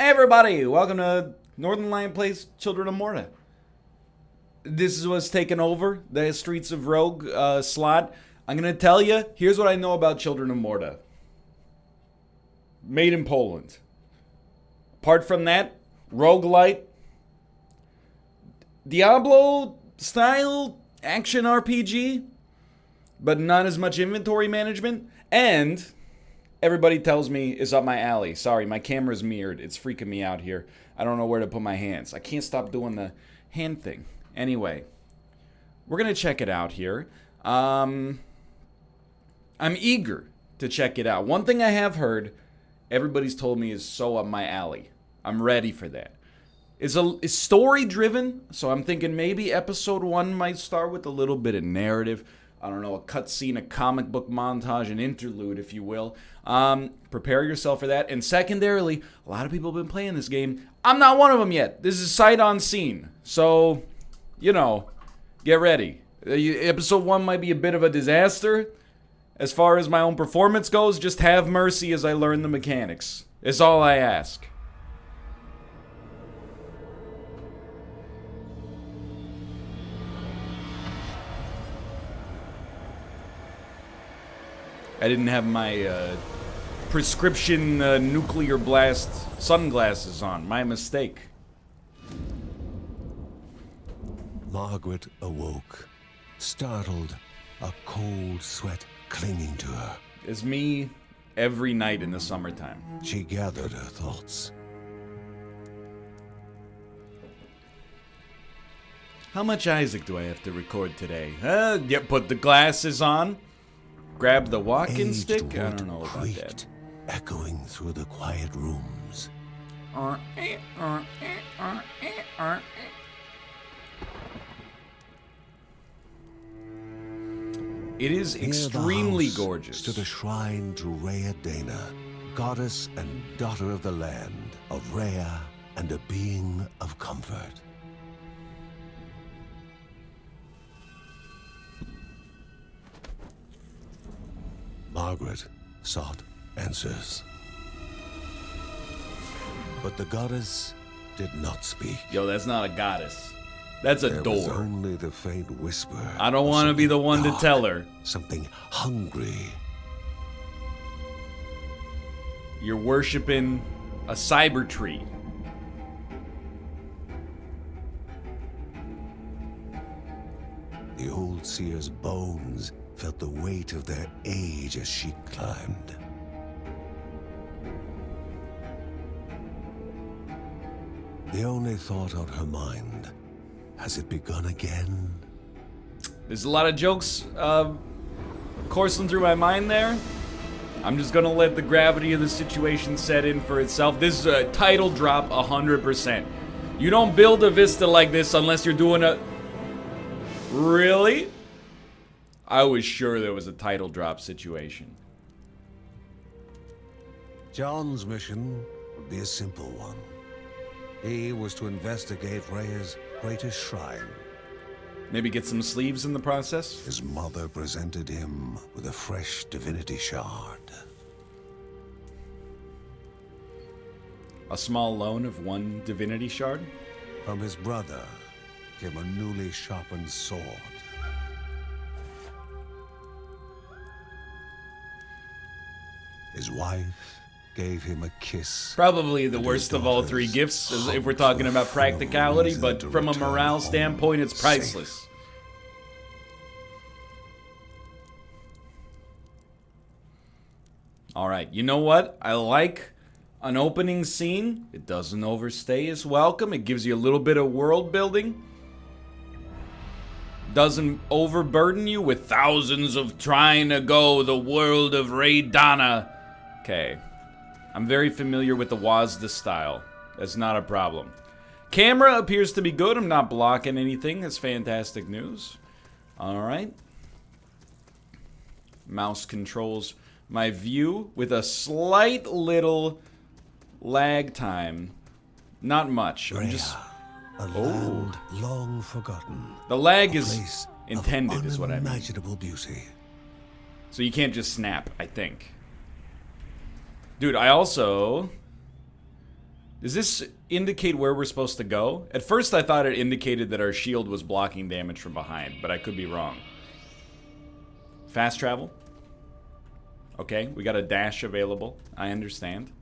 Hey everybody, welcome to Northernlion plays Children of Morta. This is what's taken over the Streets of Rogue slot. I'm gonna tell you, here's what I know about Children of Morta. Made in Poland. Apart from that, roguelite, Diablo style action RPG, but not as much inventory management, and everybody tells me is up my alley. Sorry, my camera's mirrored. It's freaking me out here. I don't know where to put my hands. I can't stop doing the hand thing. Anyway, we're going to check it out here. I'm eager to check it out. One thing I have heard, everybody's told me is so up my alley. I'm ready for that. It's story-driven, so I'm thinking maybe episode 1 might start with a little bit of narrative. I don't know, a cutscene, a comic book montage, an interlude, if you will. Prepare yourself for that. And secondarily, a lot of people have been playing this game. I'm not one of them yet. This is sight unseen. So, you know, get ready. Episode 1 might be a bit of a disaster. As far as my own performance goes, just have mercy as I learn the mechanics. It's all I ask. I didn't have my prescription nuclear blast sunglasses on. My mistake. Margaret awoke, startled, a cold sweat clinging to her. It's me every night in the summertime. She gathered her thoughts. How much Isaac do I have to record today? Yeah, put the glasses on. Grab the walking stick? I don't know about that. Echoing through the quiet rooms. It is extremely gorgeous. To the shrine to Rhea Dana, goddess and daughter of the land, of Rhea and a being of comfort. Margaret sought answers. But the goddess did not speak. Yo, that's not a goddess. That's a There door. was only the faint whisper. I don't want to be the one to tell her. Something hungry. You're worshiping a cyber tree. The old seer's bones felt the weight of their age as she climbed. The only thought on her mind, has it begun again? There's a lot of jokes coursing through my mind there. I'm just gonna let the gravity of the situation set in for itself. This is a title drop 100%. You don't build a vista like this unless you're doing a... Really? I was sure there was a title drop situation. John's mission would be a simple one. He was to investigate Rhea's greatest shrine. Maybe get some sleeves in the process? His mother presented him with a fresh divinity shard. A small loan of 1 divinity shard? From his brother came a newly sharpened sword. His wife gave him a kiss. Probably the worst of all 3 gifts, if we're talking about practicality, but from a morale standpoint, it's priceless. Alright, you know what? I like an opening scene. It doesn't overstay its welcome. It gives you a little bit of world building. Doesn't overburden you with thousands of trying to go the world of Raydana. Okay. I'm very familiar with the Wazda style. That's not a problem. Camera appears to be good. I'm not blocking anything. That's fantastic news. Alright. Mouse controls my view with a slight little lag time. Not much. I'm just... A land long forgotten. The lag is intended, is what I mean. Unimaginable beauty. So you can't just snap, I think. Dude, I also Does this indicate where we're supposed to go? At first I thought it indicated that our shield was blocking damage from behind, but I could be wrong. Fast travel. Okay, we got a dash available. I understand.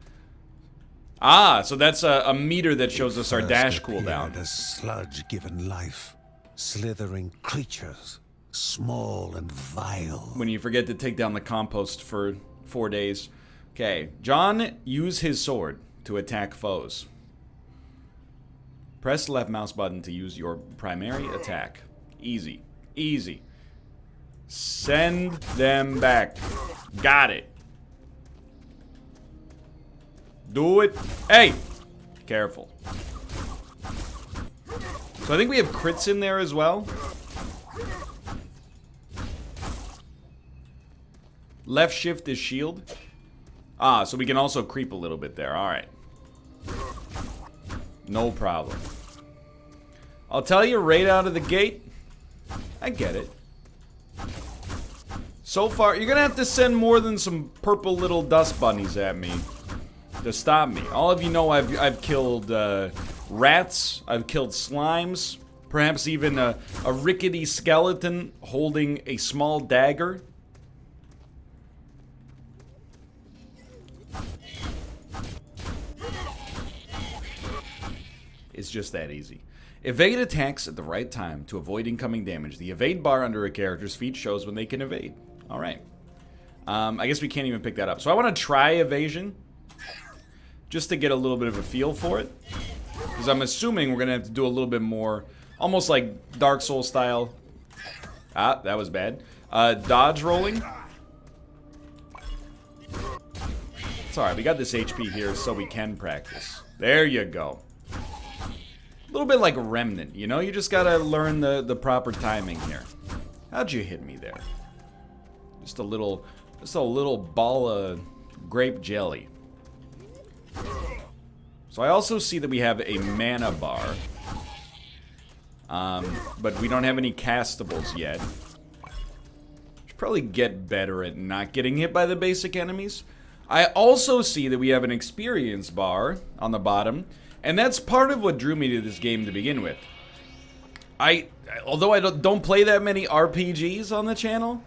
Ah, so that's a meter that shows us our dash cooldown. As sludge given life, slithering creatures, small and vile. When you forget to take down the compost for 4 days. Okay, John, use his sword to attack foes. Press the left mouse button to use your primary attack. Easy, easy. Send them back. Got it. Do it. Hey! Careful. So I think we have crits in there as well. Left shift is shield. Ah, so we can also creep a little bit there. Alright. No problem. I'll tell you right out of the gate, I get it. So far, you're gonna have to send more than some purple little dust bunnies at me to stop me. All of you know I've killed rats, I've killed slimes, perhaps even a rickety skeleton holding a small dagger. It's just that easy. Evade attacks at the right time to avoid incoming damage. The evade bar under a character's feet shows when they can evade. Alright. I guess we can't even pick that up. So I want to try evasion, just to get a little bit of a feel for it. Because I'm assuming we're going to have to do a little bit more, almost like Dark Souls style. Ah, that was bad. Dodge rolling. It's alright, we got this HP here so we can practice. There you go. A little bit like Remnant, you know? You just gotta learn the proper timing here. How'd you hit me there? Just a little ball of grape jelly. So I also see that we have a mana bar. But we don't have any castables yet. Should probably get better at not getting hit by the basic enemies. I also see that we have an experience bar on the bottom. And that's part of what drew me to this game to begin with. Although I don't play that many RPGs on the channel,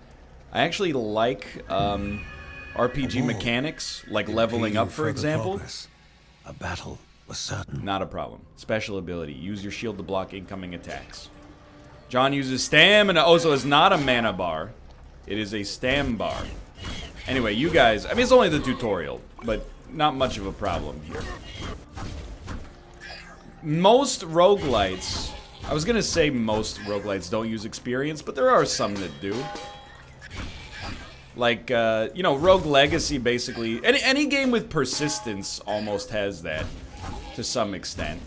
I actually like RPG mechanics, like leveling up, for example. A battle was certain. Not a problem. Special ability. Use your shield to block incoming attacks. John uses stamina. Oh, so it's not a mana bar. It is a stam bar. Anyway, you guys, I mean, it's only the tutorial, but not much of a problem here. Most roguelites, I was gonna say most roguelites don't use experience, but there are some that do. Like, you know, Rogue Legacy basically, any game with persistence almost has that, to some extent.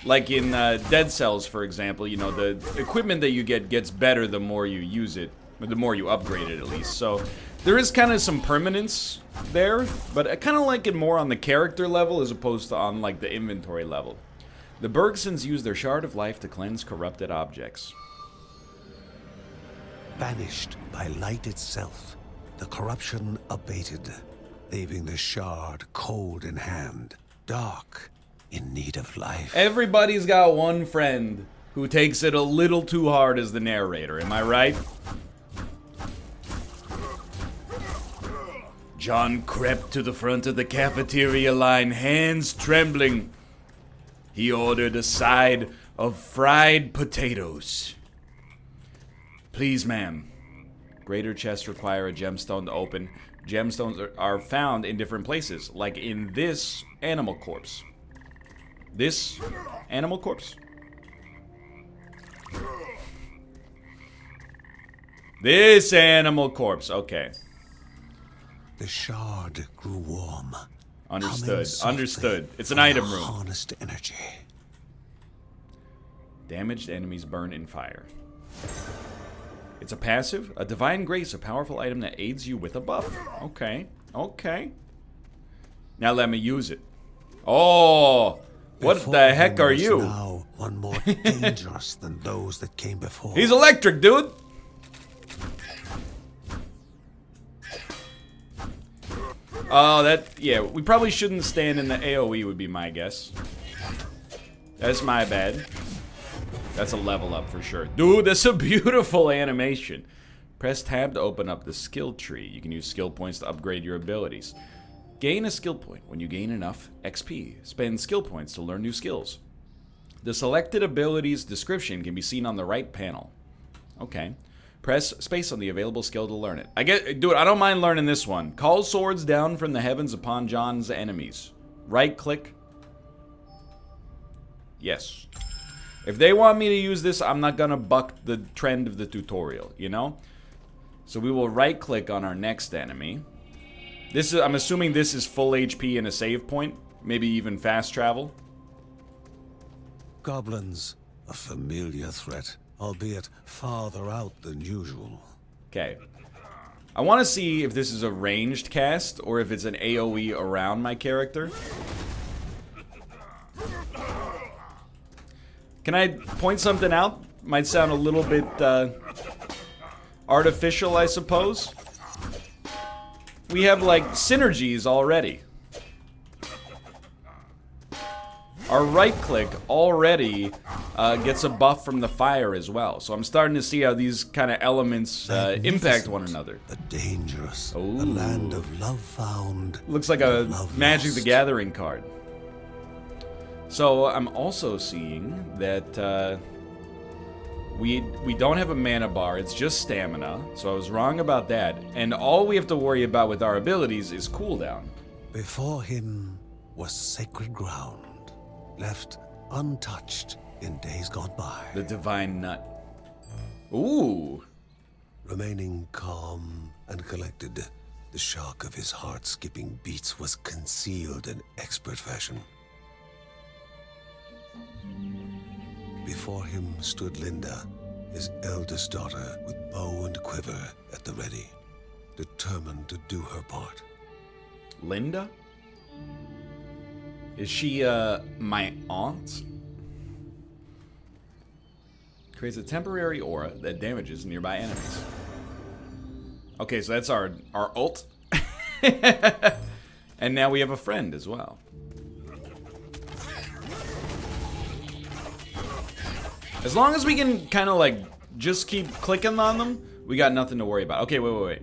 Like in Dead Cells, for example, you know, the equipment that you get gets better the more you use it, or the more you upgrade it at least, so there is kind of some permanence there, but I kind of like it more on the character level as opposed to on, like, the inventory level. The Bergsons use their shard of life to cleanse corrupted objects. Banished by light itself, the corruption abated, leaving the shard cold in hand, dark, in need of life. Everybody's got one friend who takes it a little too hard as the narrator, am I right? John crept to the front of the cafeteria line, hands trembling. He ordered a side of fried potatoes. Please, ma'am. Greater chests require a gemstone to open. Gemstones are found in different places, like in this animal corpse. This animal corpse? This animal corpse, okay. The shard grew warm. Understood. Understood. It's an item room. Harnessed energy. Damaged enemies burn in fire. It's a passive. A divine grace, a powerful item that aids you with a buff. Okay. Okay. Now let me use it. Oh! What the heck are you? Now one more dangerous than those that came before. He's electric, dude! Oh, yeah, we probably shouldn't stand in the AoE would be my guess. That's my bad. That's a level up for sure. Dude, that's a beautiful animation. Press tab to open up the skill tree. You can use skill points to upgrade your abilities. Gain a skill point when you gain enough XP. Spend skill points to learn new skills. The selected ability's description can be seen on the right panel. Okay. Press space on the available skill to learn it. Dude, I don't mind learning this one. Call swords down from the heavens upon John's enemies. Right click. Yes. If they want me to use this, I'm not gonna buck the trend of the tutorial, you know? So we will right click on our next enemy. This is, I'm assuming this is full HP and a save point. Maybe even fast travel. Goblins, a familiar threat, albeit farther out than usual. Okay. I want to see if this is a ranged cast or if it's an AoE around my character. Can I point something out? Might sound a little bit artificial, I suppose. We have like synergies already. Our right click already gets a buff from the fire as well. So I'm starting to see how these kind of elements impact one another. A dangerous, a land of love found. Looks like a Magic the Gathering card. So I'm also seeing that we don't have a mana bar, it's just stamina. So I was wrong about that. And all we have to worry about with our abilities is cooldown. Before him was sacred ground, left untouched in days gone by. The Divine Nut. Ooh. Remaining calm and collected, the shock of his heart-skipping beats was concealed in expert fashion. Before him stood Linda, his eldest daughter, with bow and quiver at the ready, determined to do her part. Linda? Is she, my aunt? Creates a temporary aura that damages nearby enemies. Okay, so that's our ult. And now we have a friend as well. As long as we can kind of like just keep clicking on them, we got nothing to worry about. Okay, wait.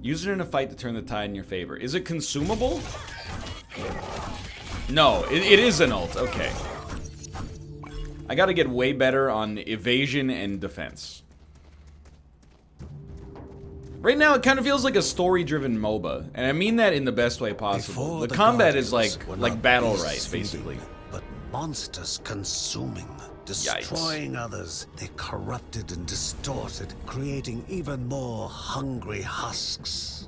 Use it in a fight to turn the tide in your favor. Is it consumable? No, it is an ult. Okay. I gotta get way better on evasion and defense. Right now, it kind of feels like a story-driven MOBA, and I mean that in the best way possible. The combat is like battle right, basically. But monsters consuming. Destroying others, they corrupted and distorted, creating even more hungry husks.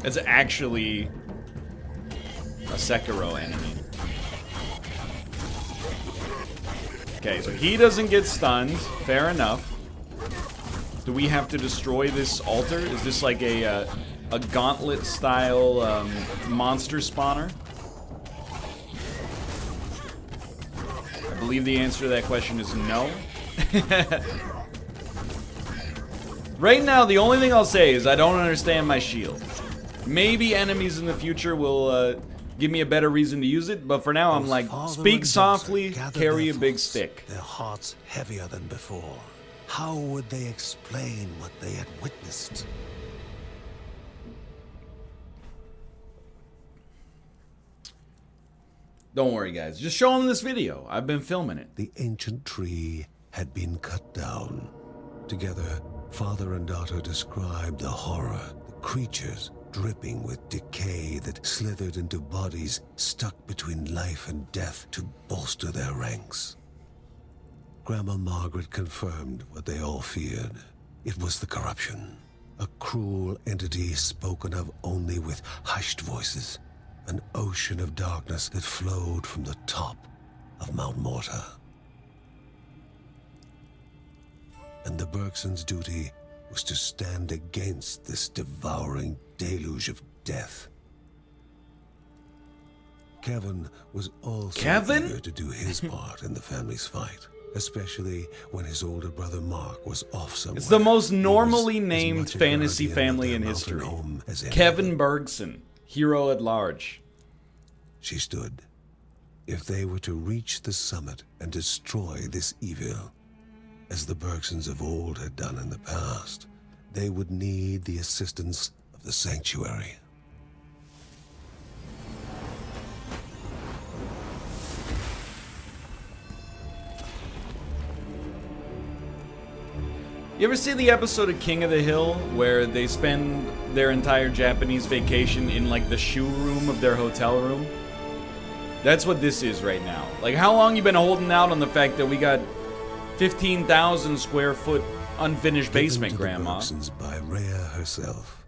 It's actually a Sekiro enemy. Okay, so he doesn't get stunned. Fair enough. Do we have to destroy this altar? Is this like a gauntlet-style monster spawner? I believe the answer to that question is no. Right now, the only thing I'll say is I don't understand my shield. Maybe enemies in the future will give me a better reason to use it, but for now I'm like, speak softly, carry a big stick. Their hearts heavier than before. How would they explain what they had witnessed? Don't worry, guys. Just show them this video. I've been filming it. The ancient tree had been cut down. Together, father and daughter described the horror, the creatures dripping with decay that slithered into bodies stuck between life and death to bolster their ranks. Grandma Margaret confirmed what they all feared. It was the corruption. A cruel entity spoken of only with hushed voices. An ocean of darkness that flowed from the top of Mountain Morta. And the Bergsons' duty was to stand against this devouring deluge of death. Kevin was also Kevin? eager to do his part in the family's fight, especially when his older brother Mark was off somewhere. It's the most He was normally as named much a fantasy guardian of family their in mountain history. home as any Kevin other. Bergson, hero at large. She stood. If they were to reach the summit and destroy this evil, as the Bergsons of old had done in the past, they would need the assistance of the Sanctuary. You ever see the episode of King of the Hill where they spend their entire Japanese vacation in like the shoe room of their hotel room? That's what this is right now. Like, how long you been holding out on the fact that we got 15,000 square foot unfinished basement, Grandma? Given to the Bergsons by Rhea herself,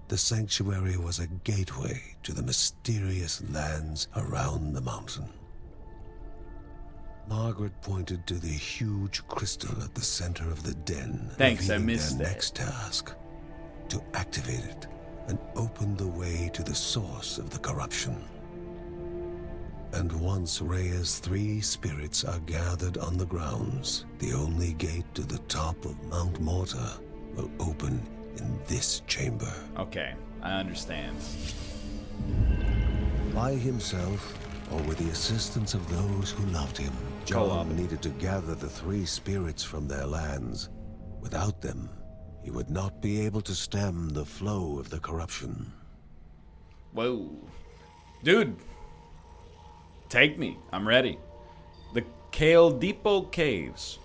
the Sanctuary was a gateway to the mysterious lands around the mountain. Margaret pointed to the huge crystal at the center of the den. Thanks, I revealing missed their that. next task, to activate it and open the way to the source of the corruption. And once Rhea's 3 spirits are gathered on the grounds, the only gate to the top of Mount Morta will open in this chamber. Okay, I understand. By himself, or with the assistance of those who loved him, Co-op. John needed to gather the 3 spirits from their lands. Without them, he would not be able to stem the flow of the corruption. Whoa. Dude. Take me. I'm ready. The Depot Caves.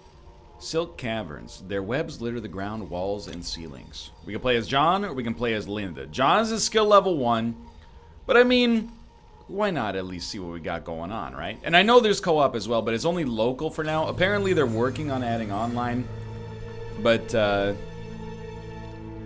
Silk Caverns. Their webs litter the ground, walls, and ceilings. We can play as John, or we can play as Linda. John's is skill level 1. But I mean, why not at least see what we got going on, right? And I know there's co-op as well, but it's only local for now. Apparently they're working on adding online. But,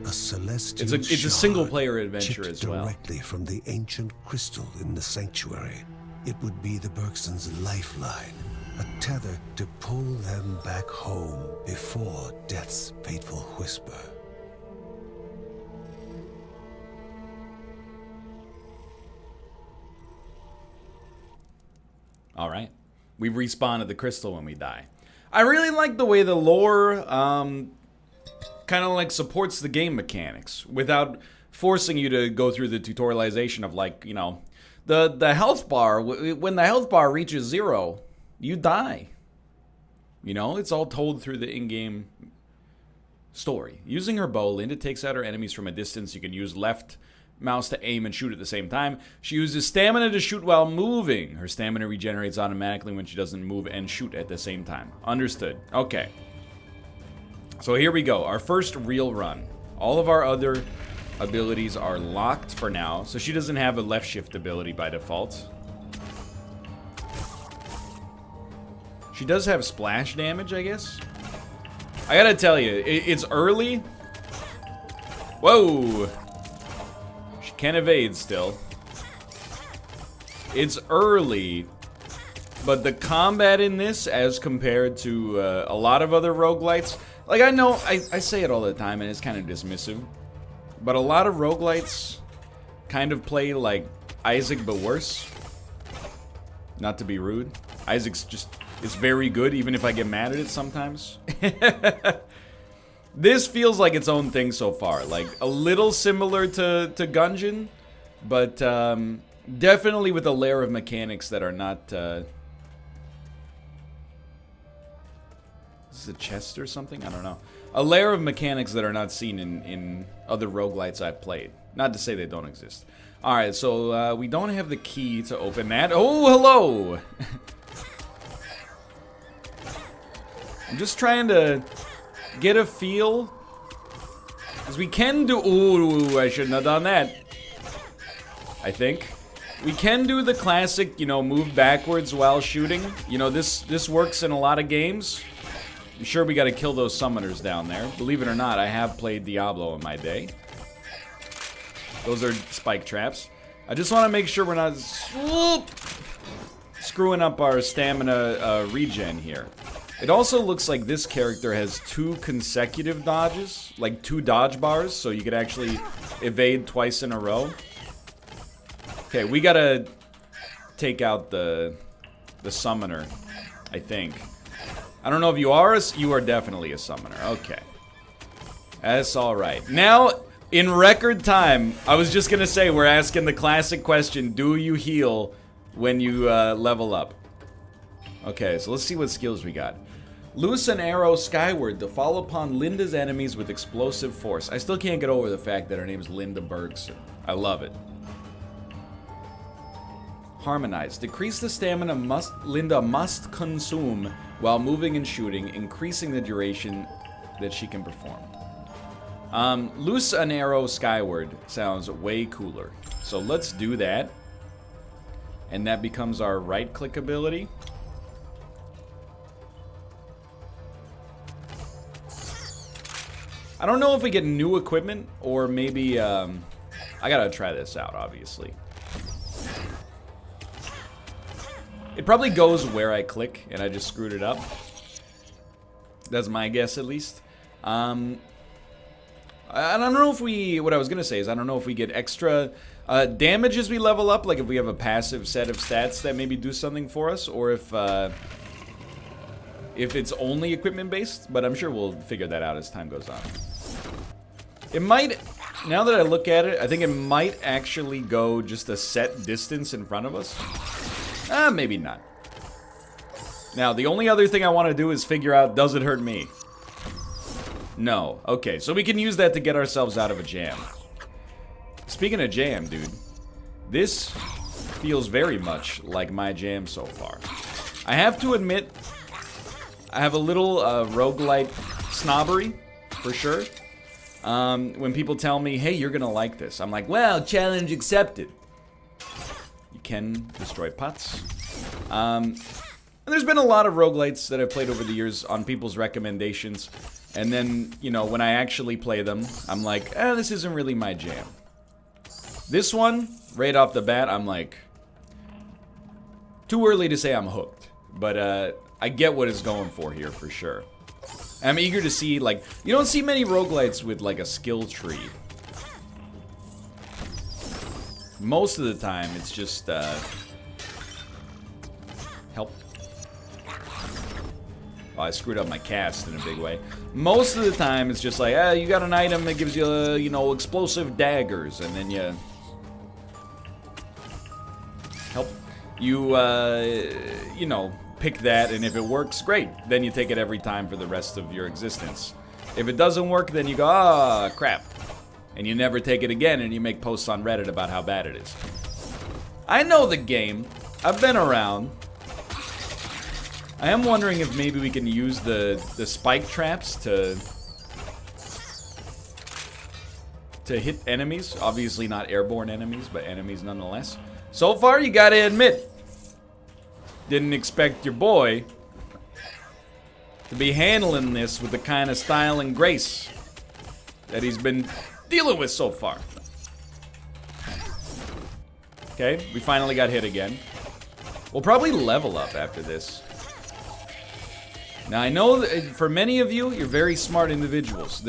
A celestial it's a shard single-player adventure chipped as well. directly from the ancient crystal in the Sanctuary. It would be the Bergsons' lifeline, a tether to pull them back home before death's fateful whisper. All right. We respawn at the crystal when we die. I really like the way the lore kind of like supports the game mechanics without forcing you to go through the tutorialization of, like, you know, the health bar. When the health bar reaches 0, you die. You know, it's all told through the in-game story. Using her bow, Linda takes out her enemies from a distance. You can use left mouse to aim and shoot at the same time. She uses stamina to shoot while moving. Her stamina regenerates automatically when she doesn't move and shoot at the same time. Understood. Okay. So here we go. Our first real run. All of our other abilities are locked for now, so she doesn't have a left shift ability by default. She does have splash damage, I guess. I gotta tell you, it's early. Whoa. She can evade still. It's early, but the combat in this, as compared to a lot of other roguelites, like, I know, I say it all the time and it's kind of dismissive, but a lot of roguelites kind of play like Isaac, but worse. Not to be rude. Isaac's just is very good, even if I get mad at it sometimes. This feels like its own thing so far. Like, a little similar to Gungeon, but definitely with a layer of mechanics that are not... Is this a chest or something? I don't know. A layer of mechanics that are not seen in other roguelites I've played. Not to say they don't exist. Alright, so we don't have the key to open that. Oh, hello! I'm just trying to get a feel. Because we can do... Ooh, I shouldn't have done that. I think. We can do the classic, you know, move backwards while shooting. You know, this works in a lot of games. I'm sure we gotta kill those summoners down there. Believe it or not, I have played Diablo in my day. Those are spike traps. I just want to make sure we're not screwing up our stamina regen here. It also looks like this character has 2 consecutive dodges, like 2 dodge bars, so you could actually evade twice in a row. Okay, we gotta take out the summoner, I think. I don't know if you are you are definitely a summoner. Okay. That's alright. Now, in record time, I was just gonna say, we're asking the classic question, do you heal when you level up? Okay, so let's see what skills we got. Loose an arrow skyward to fall upon Linda's enemies with explosive force. I still can't get over the fact that her name is Linda Bergson. I love it. Harmonize. Decrease the stamina Linda must consume while moving and shooting, increasing the duration that she can perform. Loose an arrow skyward sounds way cooler. So let's do that. And that becomes our right-click ability. I don't know if we get new equipment, or maybe, I gotta try this out, obviously. It probably goes where I click, and I just screwed it up. That's my guess, at least. I don't know if we, what I was gonna say is, I don't know if we get extra damage as we level up, like if we have a passive set of stats that maybe do something for us, or if it's only equipment-based, but I'm sure we'll figure that out as time goes on. It might, now that I look at it, I think it might actually go just a set distance in front of us. Maybe not. Now, the only other thing I want to do is figure out, does it hurt me? No. Okay, so we can use that to get ourselves out of a jam. Speaking of jam, dude, this feels very much like my jam so far. I have to admit, I have a little roguelite snobbery, for sure. When people tell me, hey, you're gonna like this, I'm like, well, challenge accepted. You can destroy pots. And there's been a lot of roguelites that I've played over the years on people's recommendations. And then, you know, when I actually play them, I'm like, this isn't really my jam. This one, right off the bat, I'm like, too early to say I'm hooked. But, I get what it's going for here, for sure. I'm eager to see, like, you don't see many roguelites with, like, a skill tree. Most of the time, it's just, help. Oh, I screwed up my cast in a big way. Most of the time, it's just like, you got an item that gives you, you know, explosive daggers, and then you... help. You know, pick that, and if it works, great. Then you take it every time for the rest of your existence. If it doesn't work, then you go, crap. And you never take it again, and you make posts on Reddit about how bad it is. I know the game. I've been around. I am wondering if maybe we can use the spike traps to hit enemies. Obviously not airborne enemies, but enemies nonetheless. So far, you gotta admit, didn't expect your boy to be handling this with the kind of style and grace that he's been dealing with so far. Okay, we finally got hit again. We'll probably level up after this. Now, I know that for many of you, you're very smart individuals.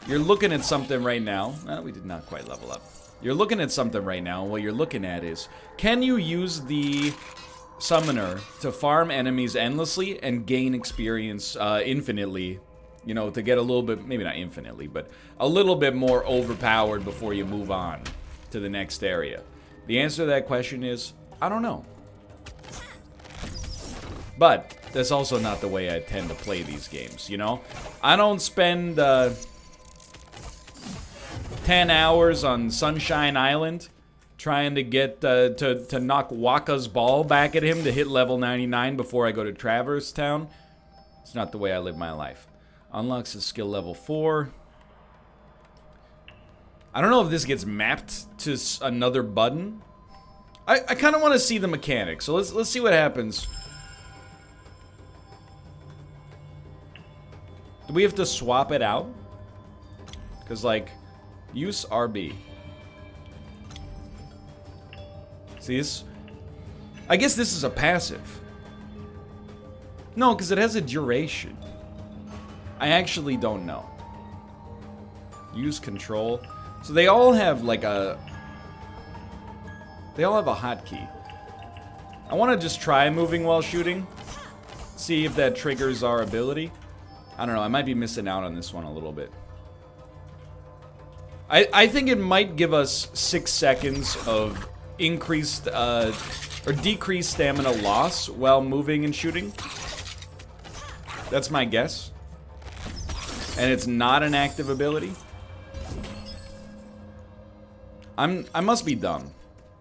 You're looking at something right now. We did not quite level up. You're looking at something right now, and what you're looking at is, can you use the summoner to farm enemies endlessly and gain experience infinitely, you know, to get a little bit, maybe not infinitely, but a little bit more overpowered before you move on to the next area? The answer to that question is, I don't know. But that's also not the way I tend to play these games, you know? I don't spend 10 hours on Sunshine Island trying to get to knock Waka's ball back at him to hit level 99 before I go to Traverse Town. It's not the way I live my life. Unlocks a skill level 4. I don't know if this gets mapped to another button. I kind of want to see the mechanics, so let's see what happens. Do we have to swap it out? Because, like, use RB. See this? I guess this is a passive. No, because it has a duration. I actually don't know. Use control. So they all have, like, a... They all have a hotkey. I want to just try moving while shooting. See if that triggers our ability. I don't know, I might be missing out on this one a little bit. I think it might give us 6 seconds of increased, or decreased stamina loss while moving and shooting. That's my guess. And it's not an active ability. I must be dumb.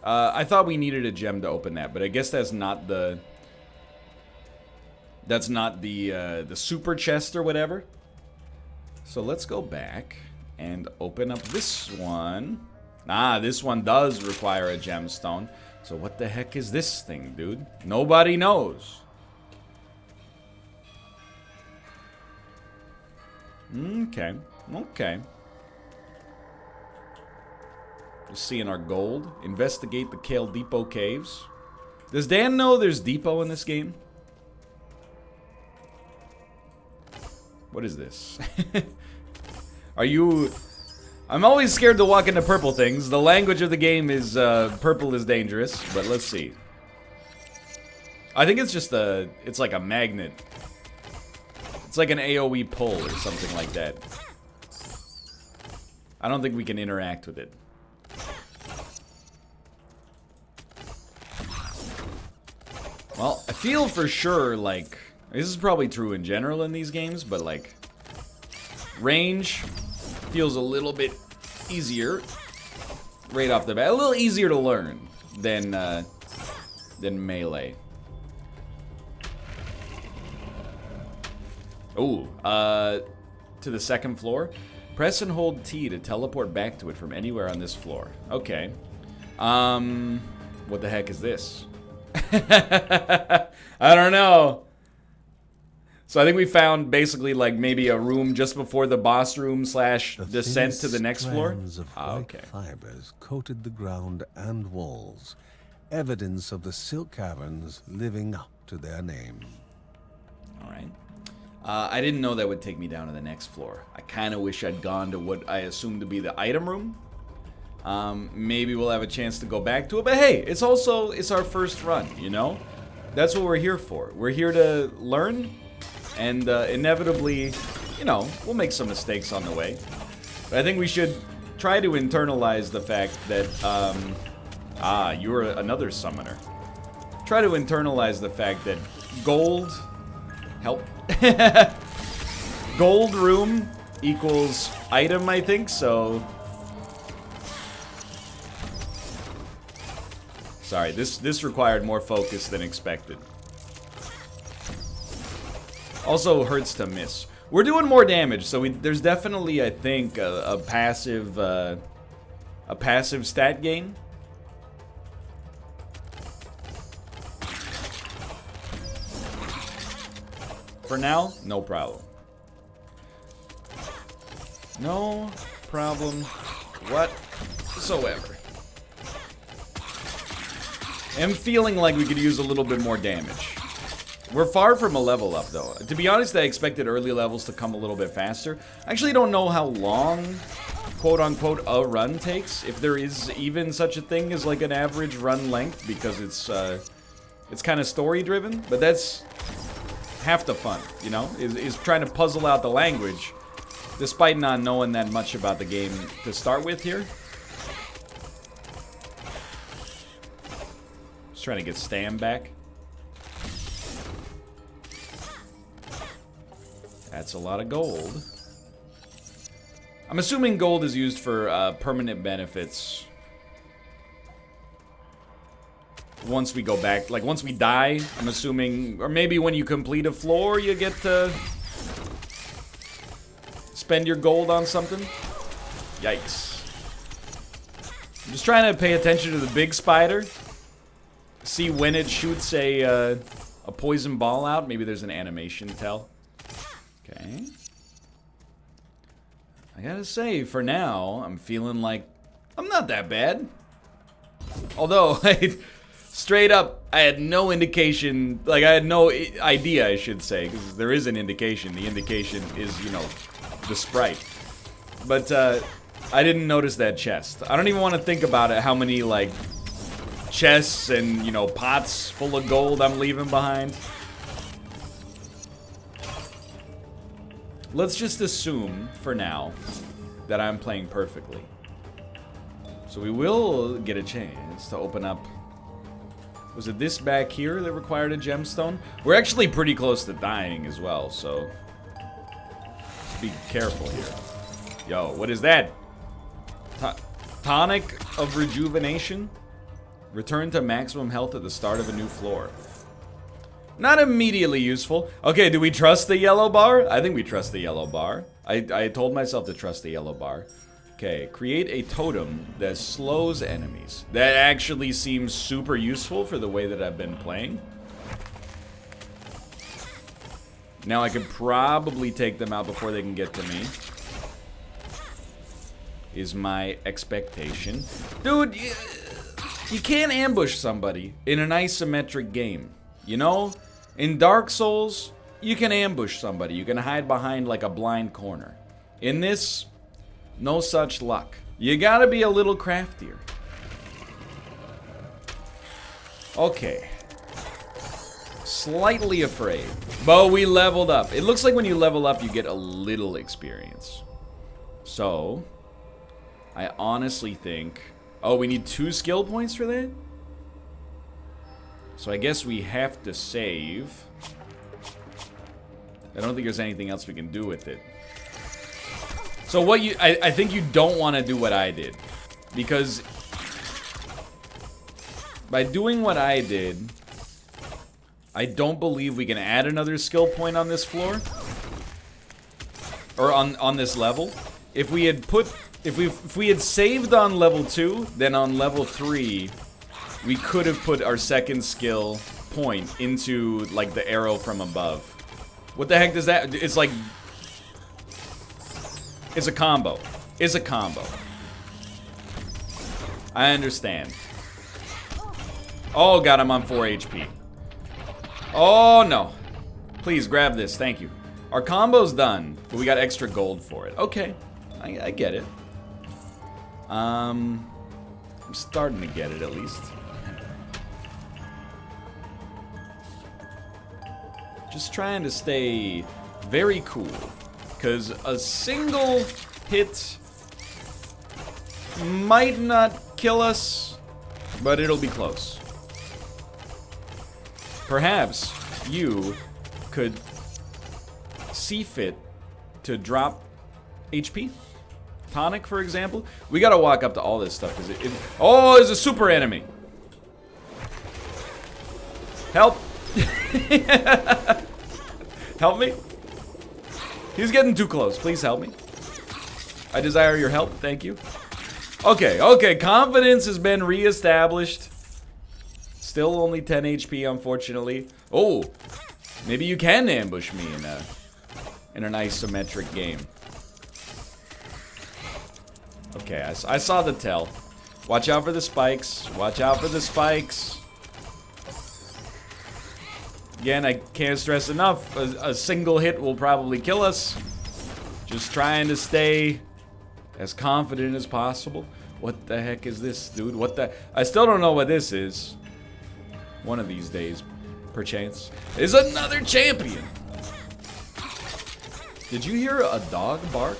I thought we needed a gem to open that, but I guess that's not the... That's not the super chest or whatever. So let's go back and open up this one. Ah, this one does require a gemstone. So what the heck is this thing, dude? Nobody knows. Okay, okay. Just seeing our gold. Investigate the Kale Depot caves. Does Dan know there's depot in this game? What is this? Are you... I'm always scared to walk into purple things. The language of the game is purple is dangerous, but let's see. I think it's just a... It's like a magnet. It's like an AoE pull or something like that. I don't think we can interact with it. Well, I feel for sure, like... This is probably true in general in these games, but, like... Range feels a little bit easier right off the bat. A little easier to learn than melee. Ooh, to the second floor. Press and hold T to teleport back to it from anywhere on this floor. Okay. What the heck is this? I don't know. So I think we found basically like maybe a room just before the boss room slash descent to the next floor. Of white fibers coated the ground and walls, evidence of the silk caverns living up to their name. All right. I didn't know that would take me down to the next floor. I kind of wish I'd gone to what I assumed to be the item room. Maybe we'll have a chance to go back to it. But hey, it's our first run, you know? That's what we're here for. We're here to learn, and inevitably, you know, we'll make some mistakes on the way. But I think we should try to internalize the fact that, you're another summoner. Try to internalize the fact that gold... Help. Gold room equals item, I think, so... Sorry, this required more focus than expected. Also hurts to miss. We're doing more damage, so there's definitely, I think, a passive stat gain. For now, no problem. No problem whatsoever. I'm feeling like we could use a little bit more damage. We're far from a level up, though. To be honest, I expected early levels to come a little bit faster. I actually don't know how long, quote-unquote, a run takes. If there is even such a thing as, like, an average run length, because it's kind of story-driven. But that's half the fun, you know? Is trying to puzzle out the language, despite not knowing that much about the game to start with here. Just trying to get Stam back. That's a lot of gold. I'm assuming gold is used for permanent benefits. Once we go back, like once we die, I'm assuming, or maybe when you complete a floor, you get to spend your gold on something. Yikes. I'm just trying to pay attention to the big spider. See when it shoots a poison ball out. Maybe there's an animation tell. Okay. I gotta say, for now, I'm feeling like I'm not that bad. Although, straight up, I had no indication, like I had no idea, I should say, because there is an indication. The indication is, you know, the sprite. But I didn't notice that chest. I don't even want to think about it, how many, like, chests and, you know, pots full of gold I'm leaving behind. Let's just assume, for now, that I'm playing perfectly. So we will get a chance to open up... Was it this back here that required a gemstone? We're actually pretty close to dying as well, so... be careful here. Yo, what is that? Tonic of rejuvenation? Return to maximum health at the start of a new floor. Not immediately useful. Okay, do we trust the yellow bar? I think we trust the yellow bar. I told myself to trust the yellow bar. Okay, create a totem that slows enemies. That actually seems super useful for the way that I've been playing. Now I could probably take them out before they can get to me. Is my expectation. Dude, you can't ambush somebody in an isometric game. You know? In Dark Souls, you can ambush somebody. You can hide behind like a blind corner. In this, no such luck. You gotta be a little craftier. Okay. Slightly afraid. But we leveled up. It looks like when you level up, you get a little experience. So, I honestly think... Oh, we need 2 skill points for that? So I guess we have to save. I don't think there's anything else we can do with it. So what you... I think you don't want to do what I did. Because... by doing what I did... I don't believe we can add another skill point on this floor. Or on this level. If we had put... If we had saved on level 2, then on level 3... we could have put our second skill point into, like, the arrow from above. What the heck does that... It's like... It's a combo. It's a combo. I understand. Oh, God, I'm on 4 HP. Oh, no. Please, grab this. Thank you. Our combo's done, but we got extra gold for it. Okay. I get it. I'm starting to get it, at least. Just trying to stay very cool, because a single hit might not kill us, but it'll be close. Perhaps you could see fit to drop HP. Tonic, for example. We gotta walk up to all this stuff, because oh, there's a super enemy. Help. Help me. He's getting too close. Please help me. I desire your help. Thank you. Okay, okay. Confidence has been reestablished. Still only 10 HP, unfortunately. Oh, maybe you can ambush me in an isometric game. Okay, I saw the tell. Watch out for the spikes. Watch out for the spikes. Again, I can't stress enough. A single hit will probably kill us. Just trying to stay as confident as possible. What the heck is this, dude? What the... I still don't know what this is. One of these days, perchance, is another champion. Did you hear a dog bark?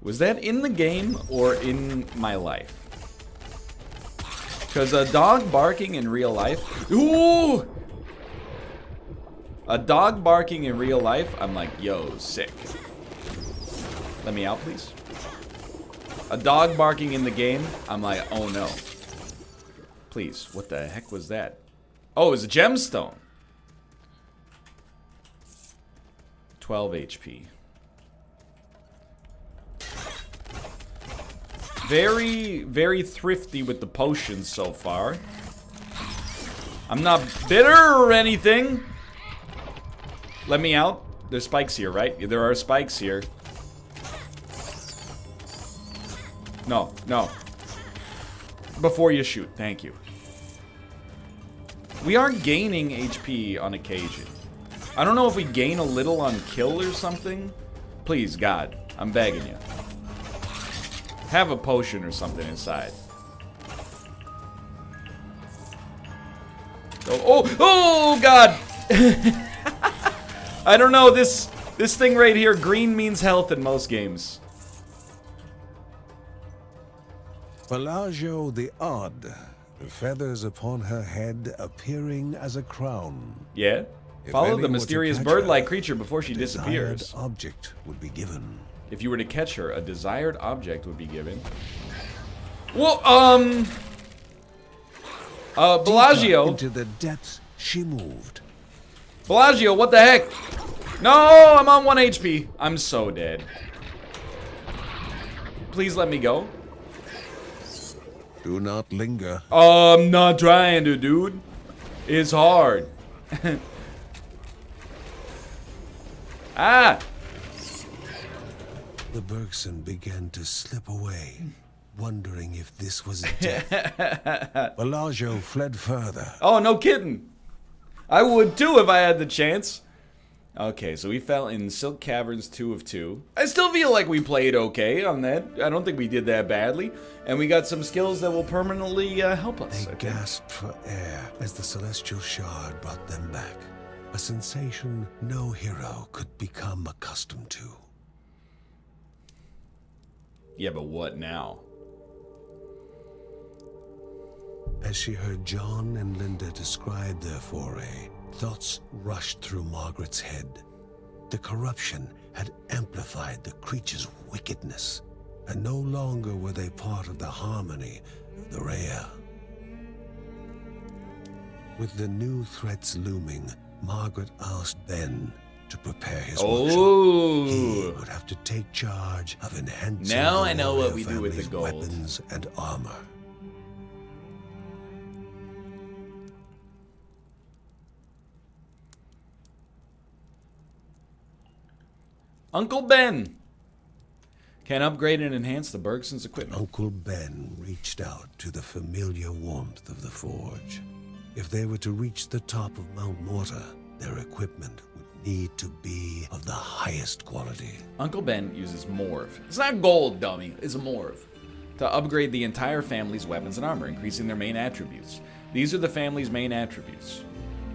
Was that in the game or in my life? Because a dog barking in real life... Ooh! A dog barking in real life, I'm like, yo, sick. Let me out, please. A dog barking in the game, I'm like, oh no. Please, what the heck was that? Oh, it was a gemstone. 12 HP. Very, very thrifty with the potions so far. I'm not bitter or anything. Let me out. There's spikes here, right? There are spikes here. No, no. Before you shoot, thank you. We are gaining HP on occasion. I don't know if we gain a little on kill or something. Please, God, I'm begging you. Have a potion or something inside. Oh, God. I don't know, this thing right here, green means health in most games. Bellagio the Odd, the feathers upon her head appearing as a crown. Yeah? If Follow any the were to mysterious catch bird-like her, creature before she disappears. Desired object would be given. If you were to catch her, a desired object would be given. Well, Bellagio. Deeper into the depths she moved. Bellagio, what the heck? No, I'm on 1 HP. I'm so dead. Please let me go. Do not linger. I'm not trying to, dude. It's hard. Ah! The Bergson began to slip away, wondering if this was death. Bellagio fled further. Oh, no kidding. I would too if I had the chance. Okay, so we fell in Silk Caverns 2 of 2. I still feel like we played okay on that. I don't think we did that badly. And we got some skills that will permanently help us. They gasped for air as the celestial shard brought them back. A sensation no hero could become accustomed to. Yeah, but what now? As she heard John and Linda describe their foray, thoughts rushed through Margaret's head. The corruption had amplified the creature's wickedness, and no longer were they part of the harmony of the Rhea. With the new threats looming, Margaret asked Ben to prepare his workshop. He would have to take charge of enhancing Now the I know what warrior we do with the family's gold. weapons and armor. Uncle Ben can upgrade and enhance the Bergson's equipment. Uncle Ben reached out to the familiar warmth of the forge. If they were to reach the top of Mount Morta, their equipment would need to be of the highest quality. Uncle Ben uses Morve. It's not gold, dummy. It's Morve. To upgrade the entire family's weapons and armor, increasing their main attributes. These are the family's main attributes.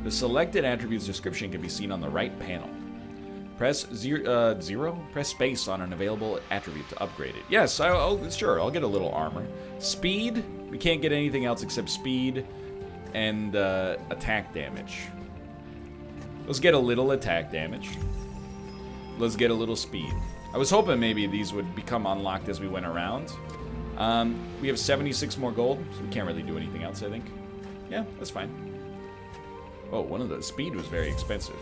The selected attributes description can be seen on the right panel. Press press space on an available attribute to upgrade it. Yes, sure, I'll get a little armor. Speed, we can't get anything else except speed and attack damage. Let's get a little attack damage. Let's get a little speed. I was hoping maybe these would become unlocked as we went around. We have 76 more gold, so we can't really do anything else, I think. Yeah, that's fine. Oh, one of the speed was very expensive.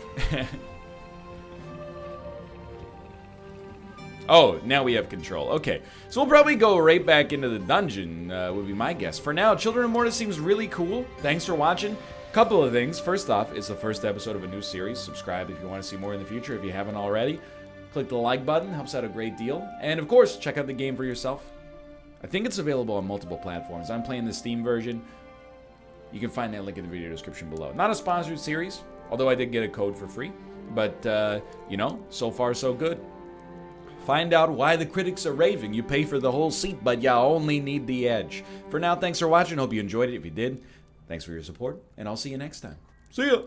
Oh, now we have control. Okay, so we'll probably go right back into the dungeon, would be my guess. For now, Children of Morta seems really cool. Thanks for watching. Couple of things. First off, it's the first episode of a new series. Subscribe if you want to see more in the future if you haven't already. Click the like button, helps out a great deal. And of course, check out the game for yourself. I think it's available on multiple platforms. I'm playing the Steam version. You can find that link in the video description below. Not a sponsored series, although I did get a code for free. But, you know, so far so good. Find out why the critics are raving. You pay for the whole seat, but you only need the edge. For now, thanks for watching. Hope you enjoyed it. If you did, thanks for your support, and I'll see you next time. See ya!